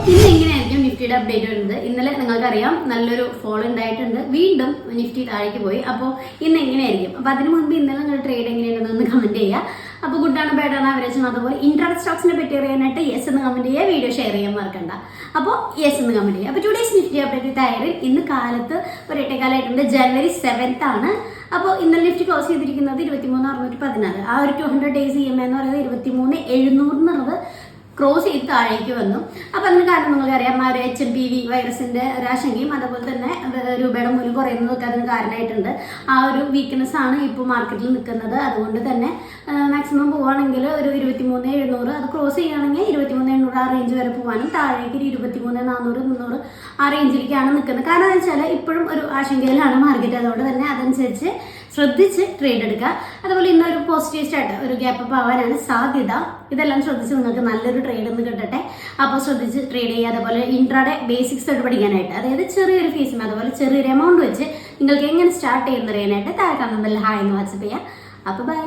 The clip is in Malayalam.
ഇന്ന് എങ്ങനെയായിരിക്കും നിഫ്റ്റിയുടെ അപ്ഡേറ്റ് വരുന്നത്? ഇന്നലെ നിങ്ങൾക്കറിയാം നല്ലൊരു ഫോൾ ഉണ്ടായിട്ടുണ്ട്, വീണ്ടും നിഫ്റ്റി താഴേക്ക് പോയി. അപ്പോൾ ഇന്ന് എങ്ങനെയായിരിക്കും? അപ്പോൾ അതിന് മുൻപ് ഇന്നലെ നിങ്ങൾ ട്രേഡ് എങ്ങനെയാണെന്ന് കമന്റ് ചെയ്യുക. അപ്പോൾ ഗുഡാണ് ബാഡാണ് ആവറേജ് അതുപോലെ ഇൻട്രാഡേ സ്റ്റോക്സിനെ പറ്റി അറിയാനായിട്ട് യെസ് എന്ന് കമന്റ് ചെയ്യുക, വീഡിയോ ഷെയർ ചെയ്യാൻ മറക്കണ്ട. അപ്പോൾ യെസ് എന്ന് കമന്റ് ചെയ്യുക. അപ്പോൾ ടുഡേസ് നിഫ്റ്റി അപ്ഡേറ്റ് തയ്യാറി ഇന്ന് കാലത്ത് ഒരു 8:15 ജനുവരി 7th ആണ്. അപ്പോൾ ഇന്നലെ നിഫ്റ്റി ക്ലോസ് ചെയ്തിരിക്കുന്നത് 23,614. ആ ഒരു 200 ഡേയ്സ് EMA എന്ന് പറയുന്നത് 23,700 എന്നുള്ളത് ക്രോസ് ചെയ്ത് താഴേക്ക് വന്നു. അപ്പോൾ അതിന് കാരണം നിങ്ങൾക്കറിയാം, ആ ഒരു HMPV വൈറസിന്റെ ഒരു ആശങ്കയും അതുപോലെ തന്നെ രൂപയുടെ മൂല്യം കുറയുന്നതൊക്കെ അതിന് കാരണമായിട്ടുണ്ട്. ആ ഒരു വീക്ക്നെസ് ആണ് ഇപ്പോൾ മാർക്കറ്റിൽ നിൽക്കുന്നത്. അതുകൊണ്ട് തന്നെ മാക്സിമം പോവുകയാണെങ്കിൽ ഒരു 23,700 അത് ക്രോസ് ചെയ്യുകയാണെങ്കിൽ 23,800 ആ റേഞ്ച് വരെ പോകാനും താഴേക്ക് ഒരു 23,400 300 ആ റേഞ്ചിലേക്കാണ് നിൽക്കുന്നത്. കാരണം എന്ന് വെച്ചാൽ ഇപ്പോഴും ഒരു ആശങ്കയിലാണ് മാർക്കറ്റ്. അതുകൊണ്ട് തന്നെ അതനുസരിച്ച് ശ്രദ്ധിച്ച് ട്രേഡ് എടുക്കുക. അതുപോലെ ഇന്നൊരു പോസിറ്റീവ് സ്റ്റാർട്ട്, ഒരു ഗ്യാപ്പ് അപ്പ് ആവാനാണ് സാധ്യത. ഇതെല്ലാം ശ്രദ്ധിച്ച് നിങ്ങൾക്ക് നല്ലൊരു ട്രേഡ് ഒന്ന് കിട്ടട്ടെ. അപ്പോൾ ശ്രദ്ധിച്ച് ട്രേഡ് ചെയ്യുക. അതുപോലെ ഇൻട്രാഡേ ബേസിക്സ് തൊട്ട് പഠിക്കാനായിട്ട്, അതായത് ചെറിയൊരു ഫീസും അതുപോലെ ചെറിയൊരു എമൗണ്ട് വെച്ച് നിങ്ങൾക്ക് എങ്ങനെ സ്റ്റാർട്ട് ചെയ്യുന്നറിയാനായിട്ട് താഴെ കാണുമ്പോൾ ഹായ് എന്ന് വാട്സപ്പ് ചെയ്യാം. അപ്പോൾ ബൈ.